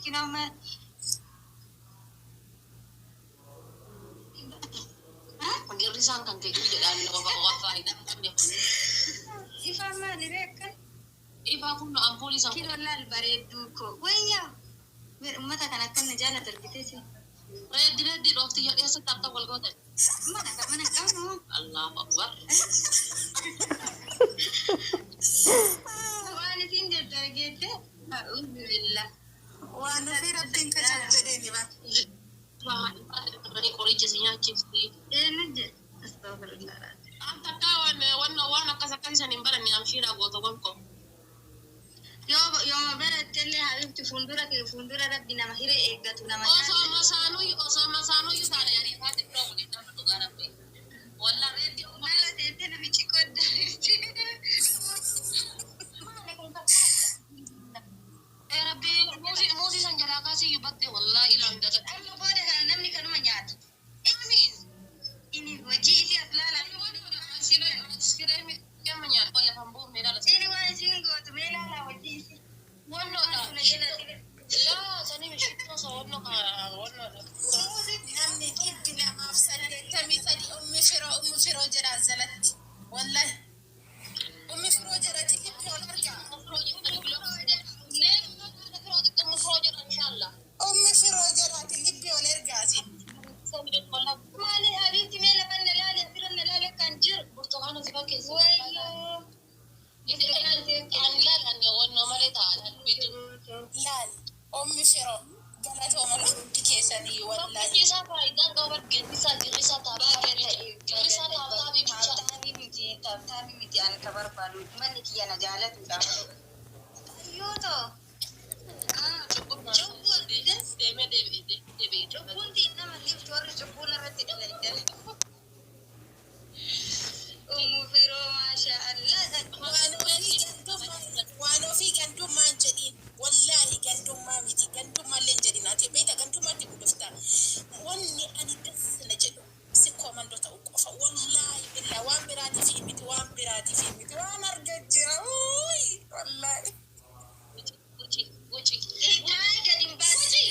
كنا ما Girisan kan kayak gitu dan wafa itu kan dia. Ifa ma ni reka. Ifa kun no ampuli sa. Kilo lal baredu ko. Waya. Ummata kana kan jala tarbitesi. Dire di waktu ya esa tapta wal gote. Mana kamu? Allahu akbar. Wani tinda targete. Alhamdulillah. Wano fi rabbin ka jabbeeni ba. Bani korije sinya chipsi. Nje. Astaghfirullah. Anta kawan wana kasa kanisa nimbara ni amshira goto gonko. Yo bara telle habibti fundura rabbina mahire eggatu nama. Oso masanu yu tane yani fati problem na mutugara pe. Walla redi Mala tete na bichikoda. Rabbi musi sanjara kasi yubatte wallahi ila ndaga. Amma bode kana namni kanu manyat. Amin. Ini waji isi atlala. Sire mi kemanya ko ya pambu mera la. Ini wani singo tumela la waji isi. Wonno la. La sani mi shito so wonno ka wonno la. namni kibbila mafsade tamithali ummi firo jara zalat wallahi ummi firo jara tikibbi olarka ummi firo jara tikibbi olargazi mali habibti mela banna lali firna lali kanjir. burtukana sibake Wayo. lal ummi firo galato mala dikesani wallahi Tabi miti an kabar balu mani kiyana jalatu da. Yuto. Chukun di nama lift war chukun rati dalai. Firo masha Allah. wano fi gandum man jadin wallahi gandum ma miti gandum ma len jadin ate beta gandum ma tibu dofta wonni ani dasna jado si komando ta ukofa wallahi billahi wambirati fi miti wanar gajja oy wallahi Ikai gadin basi.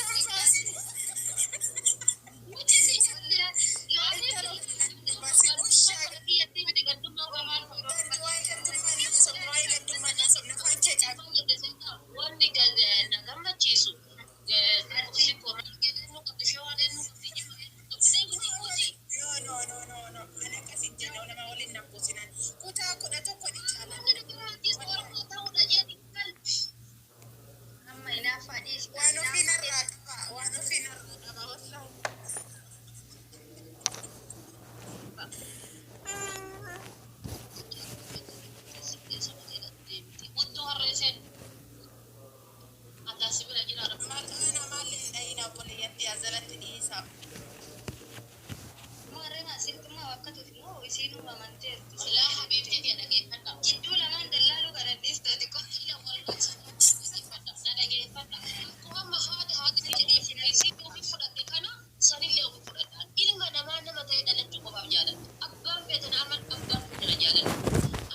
no ana kasi jana ona mawalin na kusinan kuta kuda to ko ditala Amma ina faɗi wano finar ratba wallahi matana malin aina boliyati azalat isa mare ma sirtu ma wakatu no isinu ma manter لا حبيبتي دي انا جاي فدا jiddu la man dallalu gara disto de ko لا والله انا جاي فدا وما هذا اللي في فدا كنا سني اللي هو فدا إلى ما نما تيدا لنجوا بمجالا أكبر بيتنا عمل أكبر بيتنا جالا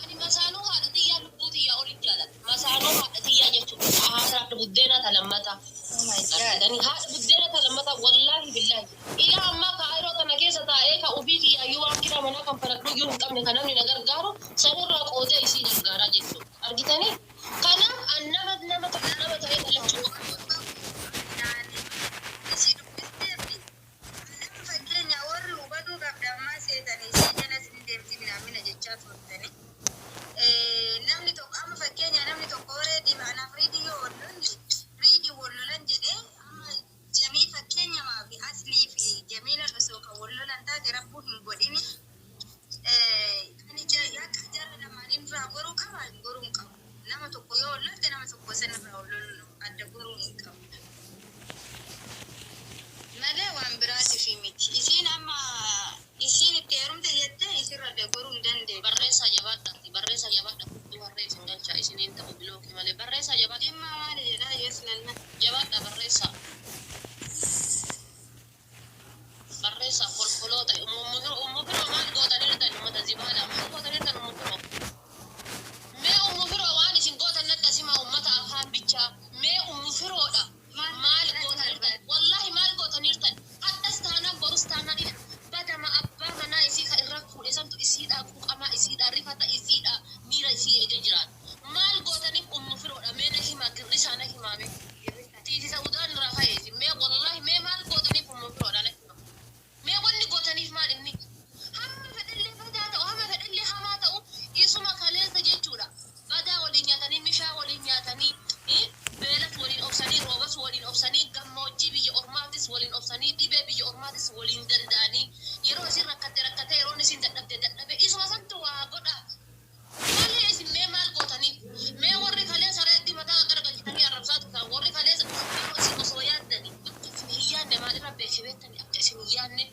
أنا مسانو هذا تيا لبودي يا أولي جالا مسانو هذا تيا جتو هذا بدينا تلمتا oh my god يعني هذا بدينا تلمتا والله بالله إلى أما كايرو تناكيسة تايكا وبيتي أيوة كنا منا كم فرق يوم كم نكنا من نجار جارو سنورا قوجا يصير نجارا جتو أرجعتني كنا أنما تيدا لنجوا isinu bistefi nam fakkeenya warri hubaduu qabdammaa seetanii ishee jala sin deemti minaamina jechaa turtani namni tokko amma fakkeenya namni tokko reedii anaaf riidii yoo riidii wallolan jedhee amma jamii fakkeenya maafi aslii fi jamiila osoo kan wallolan taate rabbuu hin godhini ani akka jarra lamaaniin duraa goruu qaba goruu hin qabu nama tokko yoo wallolte nama tokko sanarraa wallolu adda goruu hin qabu. Malee waan biraati fi miti. Isiin amma isiin itti heerumte jettee isirra deeggaruu hin dandeessu. barreessa jabaadha hudduu barreessa hin galchaa isiniin ta'u bilooki malee barreessa jabaadha Dhimma maali jedhaa yoos lalna. jabaadha barreessa folfoloota ummu biroo maal gootanirtan ummata zibaadha maal gootanirtan ummu biroo mee ummu biroo waan isin gootan nadda sima ummata afaan bichaa mee ummu firoodha maal beektanii akka isin yaanne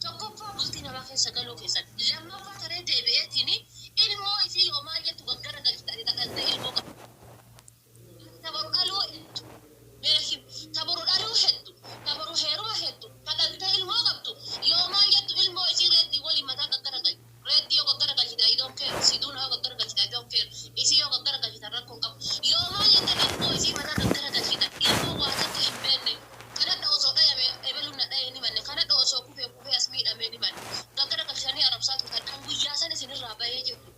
tokkoffaa bultii namaa keessa galuu keessan lammaffaa taree deebi'eetini ilmoo isii homaa jettu gaggara galchitanii takaltee ilmoo qabu. Tabaru dhaluu hedduu meeshii tabaru dhaluu hedduu tabaru heeruma hedduu takaltee ilmoo qabdu yoomaa jettu ilmoo isii reeddii walii mataa gaggara galchi. Reeddii yoo gaggara galchita I don't care siduuna yoo gaggara galchita I don't care isii yoo gaggara galchita rakkoon qabu yoomaa jettan ilmoo isii mataa gaggara galchita ilmoo waa takka hin beekne. Kanadha osoo dhayame ebeluun na dhaye ni manne kanadha osoo kufee as miidhamee ni manne gaggara galchanii arabsaa turtan kan guyyaa sana isinirraa bahee jirtu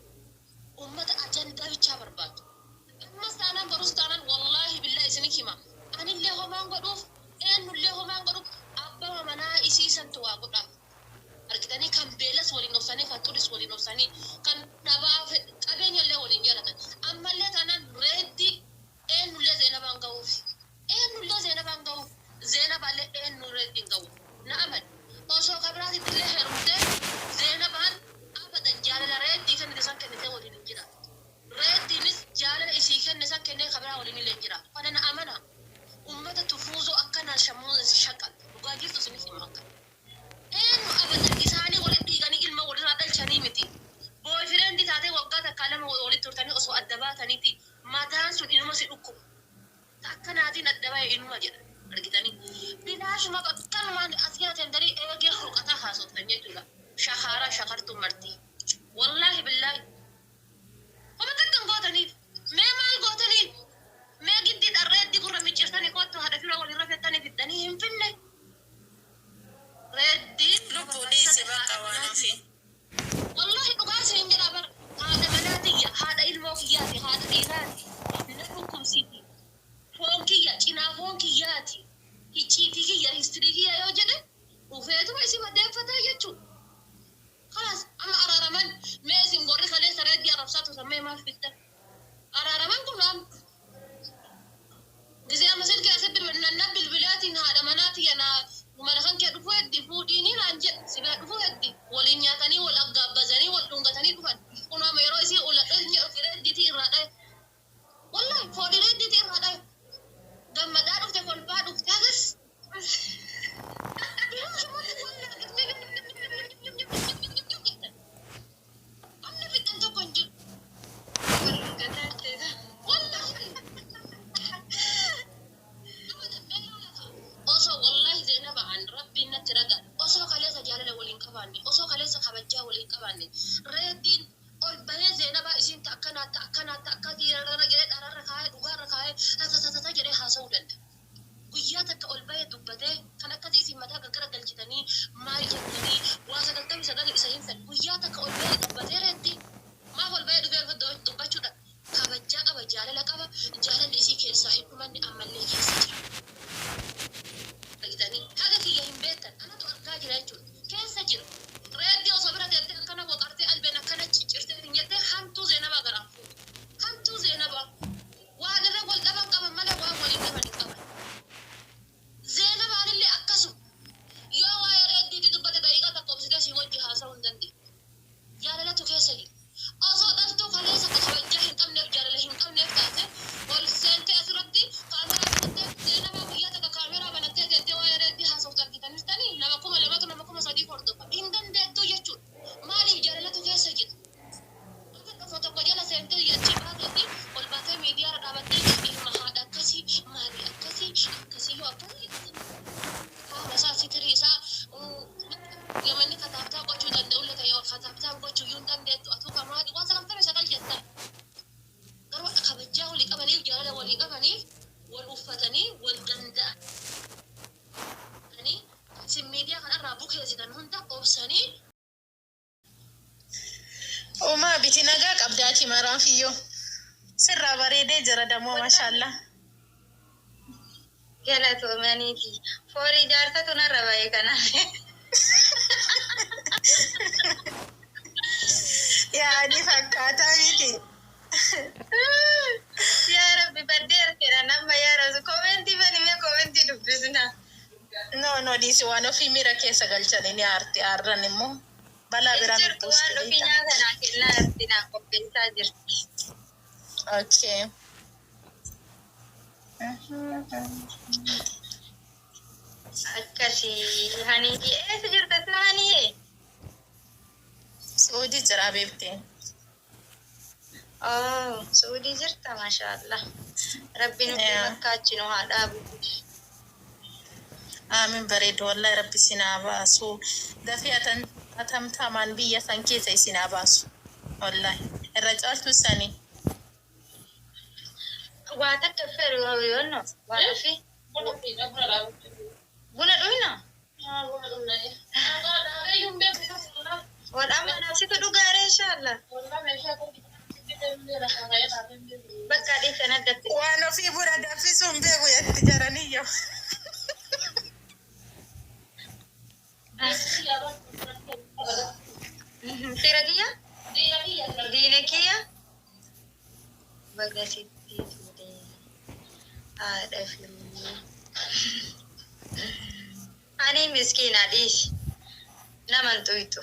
ummata ajandaa bichaa barbaadu. Ammas taanaan barus taanaan wallaahi billaa isinii hima anillee homaan godhuuf eenyullee homaan godhuuf abbaa manaa isiisantu waa godhaa. Argitanii kan beelas waliin obsanii kan xuris waliin obsanii kan dhabaa qabeenyallee waliin jaalatan ammallee taanaan reeddii eenyullee Zeenabaan ga'uuf eenyullee Zeenabaan ga'uuf Zeenabaallee eenyu reeddiin ga'u na aman osoo kabraatitti illee heerumtee Zeenabaan abadan jaalala reeddii kennite san kennitee waliin hin jira reeddiinis jaalala isii kenne san kennee kabraa waliin illee hin jira kana na amana ummata tufuuzoo akkanaa shammuu shaqal dhugaa jirtu isinis hima akka eenyu abadan isaanii walitti dhiiganii ilma walirraa dhalchanii miti booyfireendi taatee waggaa takkaa lama walitti turtanii osoo adda baataniiti mataan sun inuma si dhukkubu akkanaatiin adda bahe inuma jedha argitanii bilaashuma akkanumaan as nyaateen darii eegee hulqataa haasoftan jechuudha shahaaraa shakartuu martii wallaahi billaahi homa takkan gootaniif mee maal gootaniif mee giddii dharreeddii gurra micciirtanii kottu haadha fira walirra fettanii fiddanii hin finne reeddiin lubbuudhiisi bakka waan ofi wallahi dhugaa isin jedha bar haadha manaatiyya haadha ilmoo kiyyaati haadha dhiiraati na dhukkubsiti foon kiyya cinaa foon kiyyaati hicciitii kiyya histirii kiyya yoo jedhe ufeetuma isi madeeffataa jechuu kalas amma araaraman mee isin gorri kaleessa reeddii arabsaa tuusan mee maal fiddan araaraman kun am gisee amma silkii asitti nanna bilbilaatiin haadha manaatiyya naa mana kan kee dhufuu heddi fuudhiinii naan jedhe sibira dhufuu heddi waliin nyaatanii wal aggaabbazanii wal dhungatanii dhufan kun amma yeroo isii uladhe reeddiitii irraa dhaye wallahi foodhi reeddiitii irraa dhaye gammadaa dhufte kolfaa dhufte agas amma fixan tokko hin jiru osoo wallaahi Zeenaba an rabbiin natti ragaan osoo kaleessa jaalala waliin qabaanne osoo kaleessa kabajaa waliin qabaanne reeddiin ol bahee Zeenabaa isiin akkanaatti akka diirarra jedhee dhararra kaa'ee dhugaarra kaa'ee tatatata jedhee haasa'uu danda'a. Guyyaa takka ol bahee dubbatee kan akkati isin mataa gaggara galchitanii maal jettanii waa 99 isa hin fedhu guyyaa takka ol bahee dubbatee reeddiin maaf ol bahee dhufee dubbachuudha kabajaa qaba jaalala qaba jaalalli isii keessaa hin dhumanne ammallee keessa jira. Argitanii haga kiyya hin beektan anatu argaa jira jechuudha keessa jira reeddii osoo bira teettee akkana boqartee albeen akkana ciccirtee hin jettee hamtuu Zeenabaa garaan fuudhu hamtuu Zeenabaa waan irra wal dhaban qaban malee waan waliin dhaban hin qaban Zeenabaan illee akkasuma yoo waa'ee reeddiitti dubbate daqiiqaa tokko obsitee si wajji haasa'uu hin dandeenye jaalalatu keessa jiru osoo dhaltuu kaleessa kabajaa hin qabneef jaalala hin qabneef taate ol seentee asirratti kaameraa banattee Zeenabaa guyyaa takka kaameraa banattee jettee waa'ee reeddii haasa'uutu argitaniftanii nama 2,000 nama 3,000 hordofa hin dandeettuu jechuudha maaliif jaalalatu keessa jira akka dhufo tokko jala seentee yachi baateeti ol baatee miidiyaarra dhaabattee ilma haadha akkasii maalii akkasii yoo akkasii haala isaa sitirii isaa yamanni kataabtaa gochuu danda'ullee ta'e kataabtaa gochuu yoo hin dandeettu atuu kamaadhi waan 99 jettaa garuu kabajaa walii qabaniif jaalala walii qabaniif wal uffatanii wal danda'an isin miidiyaa kanarraa bukeessitan hunda obsanii uumaa biti nagaa qabdaati maraan fiyyoo sirraa bareedee jira dammoo maashaallah galatoomaniiti foorii jaarsatu narra ba'e kanaaf yaani fakkaataa miti yaa rabbi baddee arkeera nama yaa rabbi komentii banimee komentii dubbisna no diisi waan ofii miira keessa galchanii ni aarran immoo balaa biraa waan ofii nyaatanaa kennaa artinaa qopheessaa jirti okay akkas akkasii hani eessa jirta taanii? Suudi jira beektee. Oh, Suudii jirta maashaallah. Rabbi nutti makkaachinu haa dhaabu. Aamin bareedu wallahi rabbi sinaa baasu. Dafii atamtamaan biyya san keessa isinaa baasu. Wallahi irra caaltu sanii. Waa takka feeru yoonno waa dhufi. Buna dhuyna? Wadhaama nafsitu dhugaare inshallah. Bakka dhiisan addatti. Waan ofii buna danfisuun beeku yetti jaraniyyo. Fira kiyya? Diine kiyya? Baga sitti ture. Haadha fi ani miskiina dhiisi. Naman tuytu.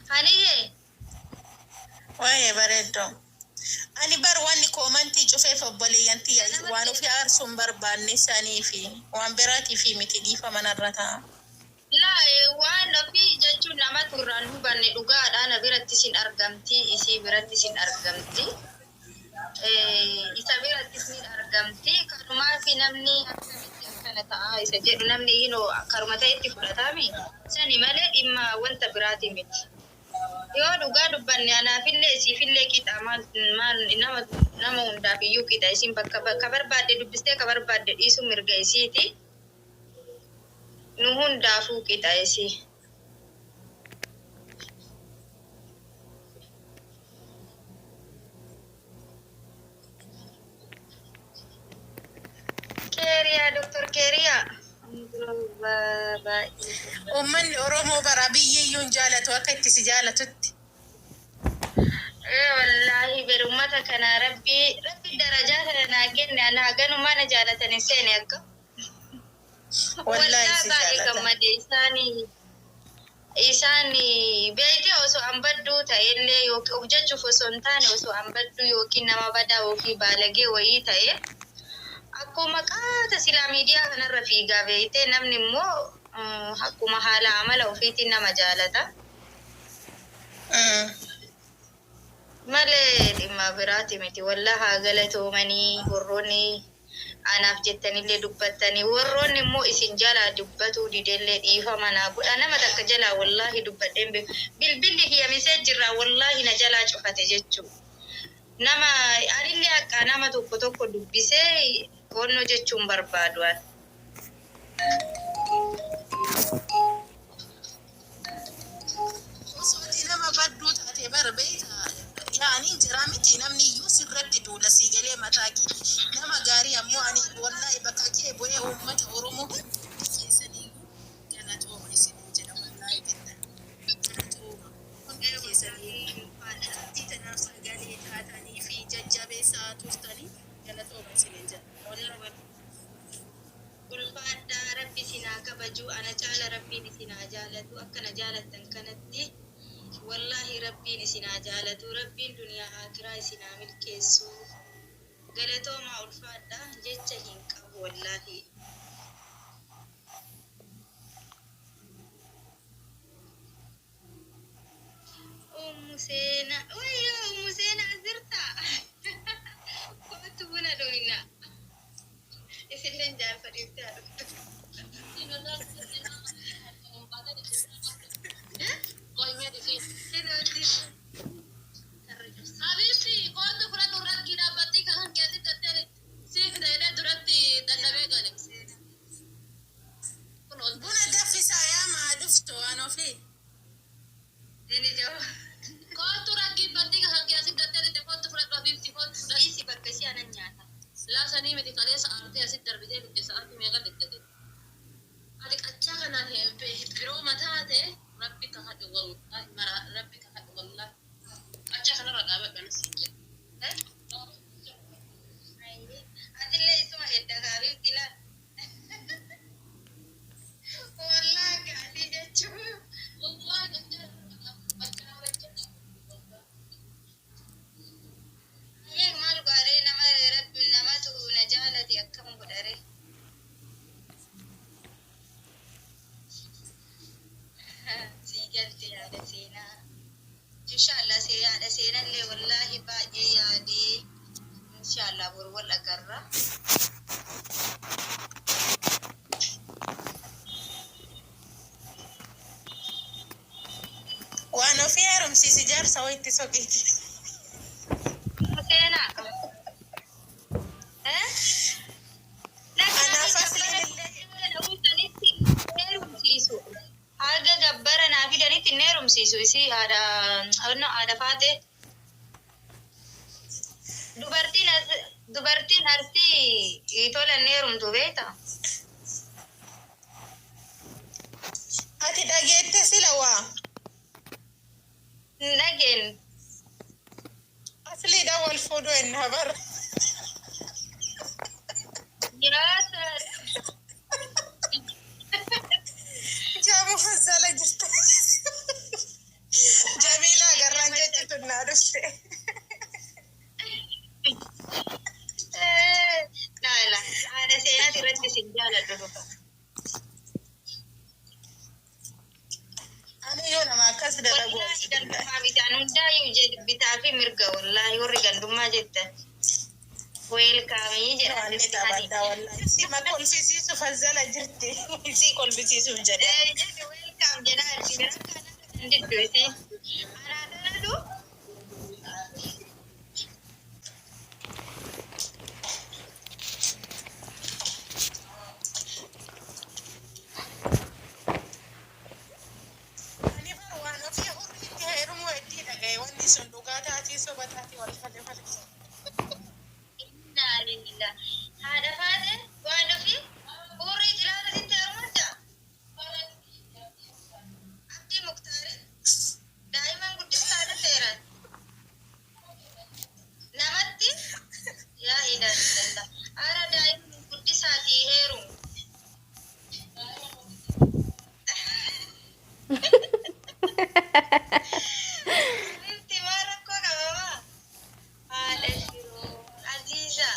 Haniyye? Waa'ee bareeddoo. Ani bar wanni koomantii cufeef obboleeyyantii waan ofii aarsuun barbaanne sanii fi waan biraatii fi miti dhiifa manarra ta'a. Laa waan ofii jechuun nama turraan hubanne dhugaadha na biratti sin argamti isii biratti sin argamti. Isa biratti sin argamti kanumaa fi namni akkana ta'a isa jedhu namni hinoo karuma ta'etti fudhatami sani malee dhimma wanta biraati miti. Yoo dhugaa dubbanne anaafillee isiifillee qixa maal nama hundaaf iyyuu qixa isin bakka barbaadde dubbistee ka barbaadde dhiisuu mirga isiiti. Nu hundaafuu qixa isii. Keeriyaa Dr. Keeriyaa. Uummanni Oromoo bara biyyiyyuun jaalatu akka itti si jaalatutti. Wallahi berummata kana rabbi darajaa kana naa kenne anaa ganumaa na jaalatan seene akka. Wallahi si baay'ee jaalata. gammade isaanii beekee osoo an badduu ta'ellee yookiin of jechuuf osoo hin taane osoo an badduu yookiin nama badaa yookiin baalagee wayii ta'e akkuma qaata silaa miidiyaa kanarra fiigaa beeytee namni immoo akkuma haala amala ofiitiin nama jaalata. Malee dhimma biraati miti wallahi haa galatoomanii warroonni anaaf jettanillee dubbattanii warroonni immoo isin jalaa dubbatuu didellee dhiifama naa godha nama takka jalaa wallahi dubbadheen beeku bilbilli hiyamisee jirra wallahi na jalaa cufate jechuu nama anillee akka nama tokko dubbisee onno jechuun barbaadu an. Osoo nama badduu taate bara beekta yaani jira miti namni iyyuu sirratti duula sii galee mataa kee. Nama gaarii ammoo ani wallahi bakka kee bu'ee uummata Oromoo keessaniyyuu galatooma isinii jedha wallahi kenna. Galatooma. Hundi keessaniyyuu haadhaatti tanaaf sagalee taatanii fi jajjabeessaa turtanii galatooma isinii jedha. Wallahi Ulfaadhaa rabbi sinaa kabajuu ana caala rabbiin isinaa jaalatu akkana jaalattan kanatti wallahi rabbiin isinaa jaalatu rabbiin duniyaa akiraa isinaa milkeessu galatoomaa ulfaadhaa jecha hin qabu wallahi. Umuseena wayyoo umuseena asirta kootu buna dhuyna isilleen jaarfadhiiftee aduftu. Habibi, quando furatu rakki dhaabbatti kan keessi gattee siif ta'ee duratti dadhabee gale. Kun ol buna daffisaa yaamaa dhuftu waan ofii. Inni joo kootu rakki baddi kan keessi gattee kootu furatu habibti kootu fudhatu. dhiisi bakka ishee anan nyaata. Laasanii miti kalee sa'aatii asitti darbitee bitte sa'aatii meeqa diddate. Ati qachaa kanaan biroo mataa ta'e rabbi kan haɗu wallahi mara rabbi kan haɗu wallahi. Qachaa kanarra dhaabadhaan siin jedhu. Atillee isuma hedda gaariitti laal. Wallahi gaarii jechuun. Wallahi qachaa Maal gaarii nama rabbi namatu na jaalate akkam godhare. سينا اللي والله باقي يعني إن شاء الله ولا قرة وأنا في رمسي سجار سويت سوقيتي سينا ها أنا فاصلة haga gabbara naa fidanitti inni heerumsiisu isii haadha faate dubartiin arsii tola inni heerumtu beekta. Ati dhageette sila waa Hin dhageen asliidha wal fuudhu ennaa bara jiraata jaamu fassala jirta Jamiilaa garraan jechuutu naa dhufte naala haadha seenaati irratti sin jaaladhu dhufa. ani yoo nama akkas dalagu Wallahi gandummaa bitaan hundaayyuu bitaa fi mirga wallahi warri gandummaa jettan weelkaamii jedhan Wanni taphataa wallahi sima kolfisiisu fazzala jirti isii kolfisiisuuf jedhe weelkaam jedhaa arsi bira kana diddu isii anaadhanatu ani bar waan ofii hurriitti heerumu heddii dhagaye wanni sun dhugaa taatii soba taatii wal fale fale innaalillah haadha faate waan ofi hurrii tilaata sitti harmata abdii muktaari daa'iman guddistaa haadha seeran namatti yaa ilaalillah ara daa'iman guddisaatii heerumu Inti maal rakkoo qabama? Haadha shiroo Aziiza.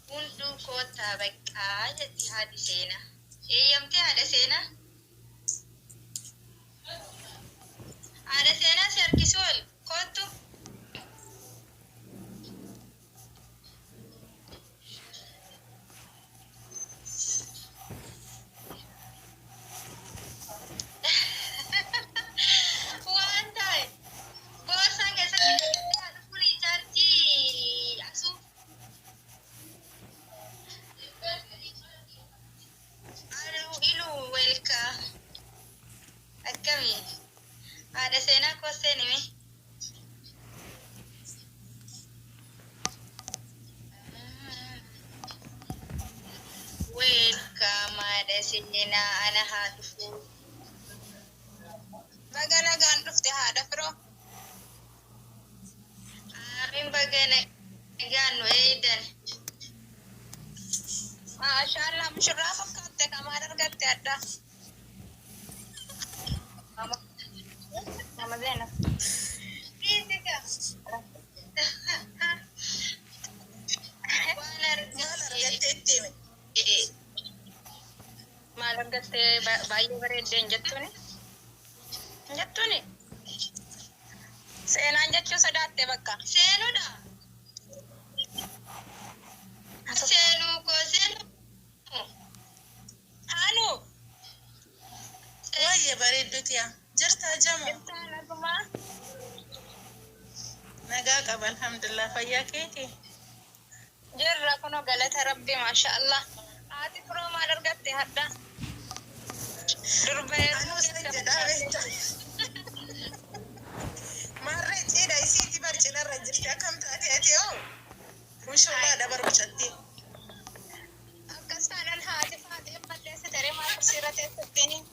Hunduu kootaa baqqaa jetti haadhi seenaa. Eeyyamtee haadha seenaa? Haadha seenaa si harkisuu ol kootu. Waan ta'e boosaan keessatti haadha fulii ijaartii asuu. Aduu iluu weelkaa akkamii haadha seenaa kooseen hime. Weelkaam haadha seenaa ana haa dhufuu. baga nagaan dhufte haadha firoo Aamin baga nagaan nu eedan. maashaallah mushurraa fakkaatte kamaan argatte adda Nama Zainab. Fiizika. Waan maal argatte itti hime maal argattee baay'ee bareeddeen jettuuni? Jettuuni? seenaan jechuu sodaatte bakka Seenuudha. Seenuu koo seenuu. anu wayye bareedduti yaa jirtaa jamu Taanagumaa. nagaa qaba alhamdulillah fayyaa keeti Jirra kunoo galata rabbi maasha Allah. Haati firoo maal argatte hadda? Durbee anuu sin jedhaa beekta maarree ciidha isiiti barcinarra jirti akkam taate ati oo mushurraadha barbuchatti akkas taanaan haati faatee malleessa daree maal kursiirra teessattiin.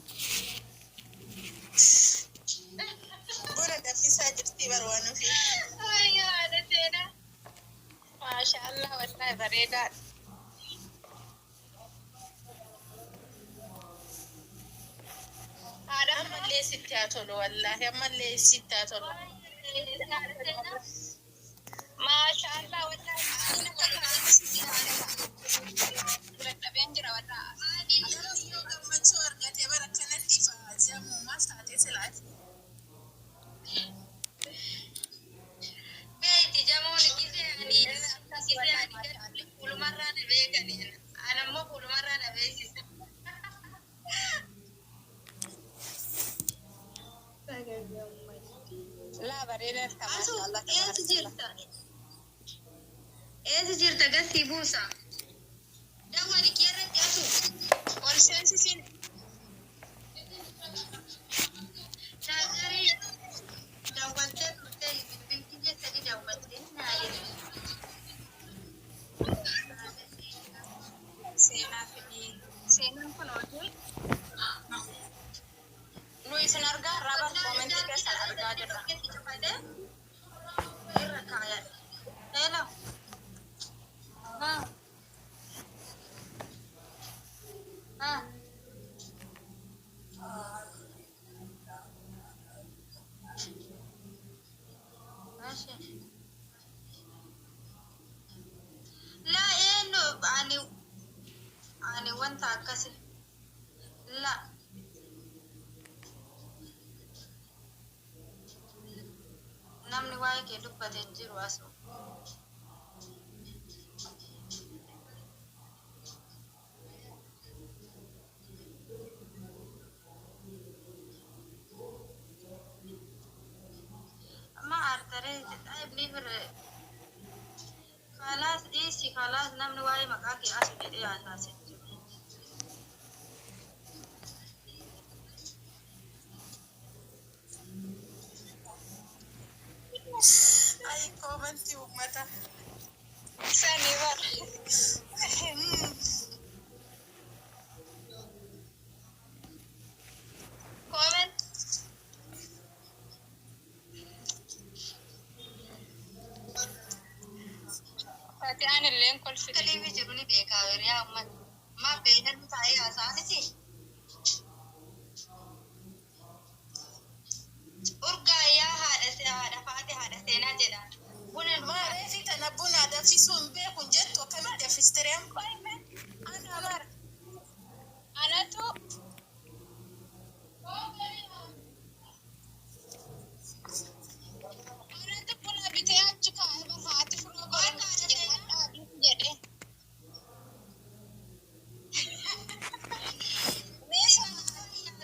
buna danfisaa jirti barwaanuufi Ayyaa haadha seenaa. Maasha Allah wallahi bareedaadha. Haadha ammallee sitti haa tolu wallaahi ammallee sitti haa tolu haadha seenaa. شاء الله والله أنا كنت بينجر ولا ما تشور قتي بركنا تيفا جامو ما ساعتي سلعت بيتي جامون كذا يعني كل مرة أنا بيجاني أنا مو كل مرة أنا بيجي لا بريدة ما شاء الله إيه جرت قصي بوسا دورك يا ريت أسو والسنسين شاكري دورت كرتي بنتي جت دورت نايل سينا في سينا كنوتي لويس نرجع رابط كومنتي كسر أرجع جرا hello ها ها ماشي لا إنه يعني وانت عكسي لا namni waa'ee kee dubbate hin jiru asuma. ما artare طيب نفر خلاص ديسي خلاص namni waa'ee maqaa kee asu jedhee haasaas hin jiru. أي كومنتي ومتى ثاني بقى comment فاتي أنا اللي نقول في kalii fi jiru ni beekaa hiriyaa umman maa beekan taa'ee haasaaniti urgaa yaa haadha faate haadha seenaa jedhaan bunan ما رأيتي تنبونا ده في سون بيكون جت وكمان ده في ستريم أنا مر أنا تو أنا تقول بتاعك كا بفاتي فلوس جدي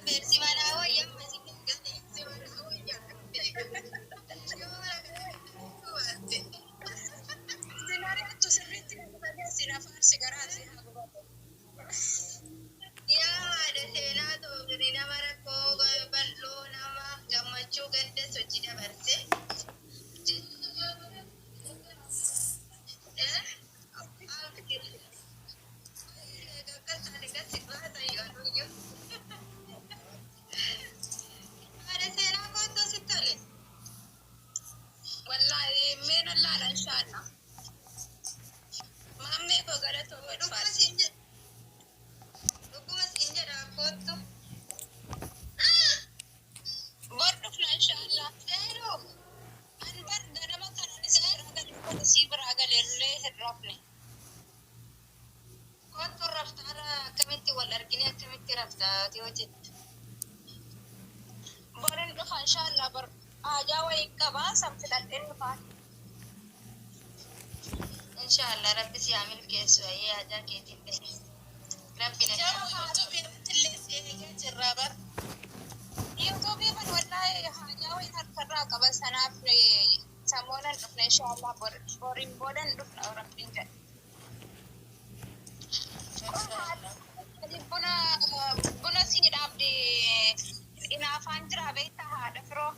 beersi manaa wayyaa masi beersi manaa wayyaa سيناريو سرتي كذا سينافار سيجارات yaa haadha seenaa tooftanii nama rakkoo bal'oo nama gammachuu gadda sochii dabarse haadha seenaa koottoo si tole والله من الله إن شاء الله ما أمي بقولت dhuguma siin jedha koottu برضو إن شاء الله خيرو أنا برضو أنا ما كان نسير أقل يكون سيبر أقل اللي هربني koottu raftaara akkamitti wal argine akkamitti raftaati hojjette برضو إن شاء الله بر أجا ويكبا سمت الإنفاق inshallah rabbi si haa milkeessu ayyee hajaa keetiin ta'e rabbi na جاو يوتيوب اللي سيجي جرابر يوتيوب من والله حاجة وينكرر قبل سنة في سمونا إن شاء الله بورين بودن دفنا وربين جد بنا سيد عبدي إن أفان جرابيتا هذا فرو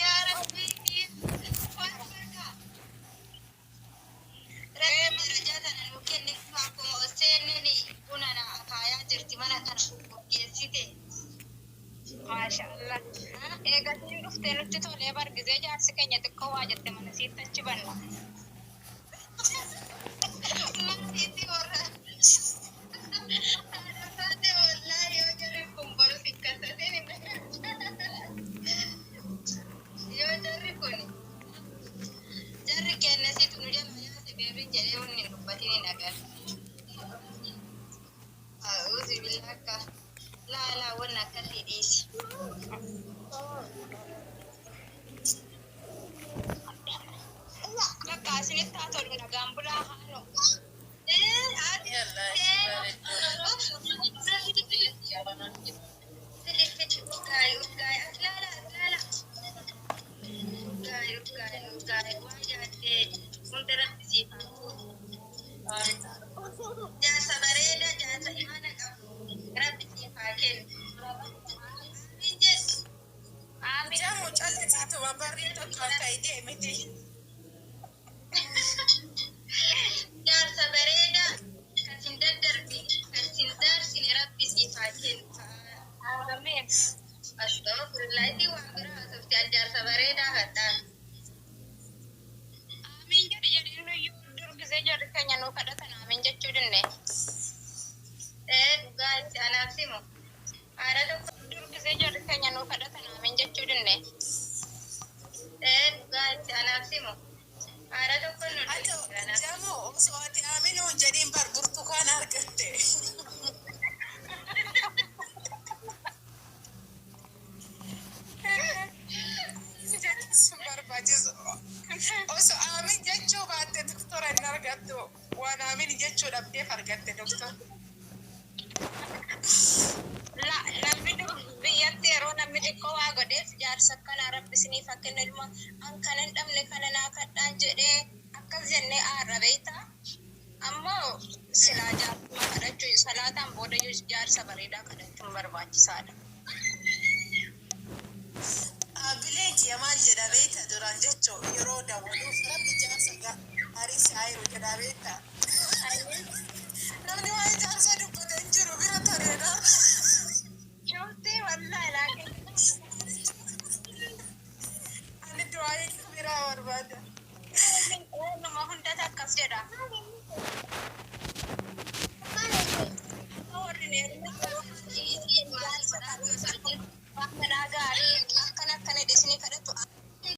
yaa rabbi rabbi darajaa tana nu kenne akkuma oseenneni buna na akaayaa jirti mana kana qopheessite ما شاء الله إيه قصدي رفتي نتي تولي برجزي جالس كنيا تكوا جت من سيت تجبنا maasiitti warra haadhafaate wallaahi yoo jarri kun boru sikkasatin yoo ini nagar. Uzi bilaka. La wannan kan dide shi. Kaka sini ta to daga gambura hano. Jasa bareda, jasa imana kamu. Rabbi sifakin. Amin. Jamu calli situ wabarri tokko kai deemiti. Jasa bareda, kasin daddarbi, kasin darsin rabbi sifakin. Amin. Astagfirullah, itu waan biraa haasofti jasa bareda hataan. Amin jadi nuyyuu durgisee jarri keenya nuu kadhatan amin jechuu dinne. Dhugaa itti anaaf simu. Haadha tokko durgisee jarri keenya nuu kadhatan amin jechuu dinne. Dhugaa itti anaaf simu. Haadha tokko nu durgisee. Jamu osoo ati aaminuun jedhiin bar burtukaan argatte. Sun barbaachisu. Osoo aamin jechuu baatte doktora hin argattu. Waan aamin jechuu dhabdeef argatte doktora. Namni biyyatti yeroo namni xiqqoo waa godheef jaarsa akkanaa rabbisiniif akka inni ilma an kana hin dhabne kana naa kadhaan jedhee akkas jennee aarra beektaa. Ammoo silaa jaarsuma kadhachuu salaataan booda jaarsa bareedaa kadhachuun barbaachisaadha. Bileen kiyya maal jedha beekta duraan jechuu yeroo daawwaluuf rabbi jaarsa gaarii si haayiru jedha beekta.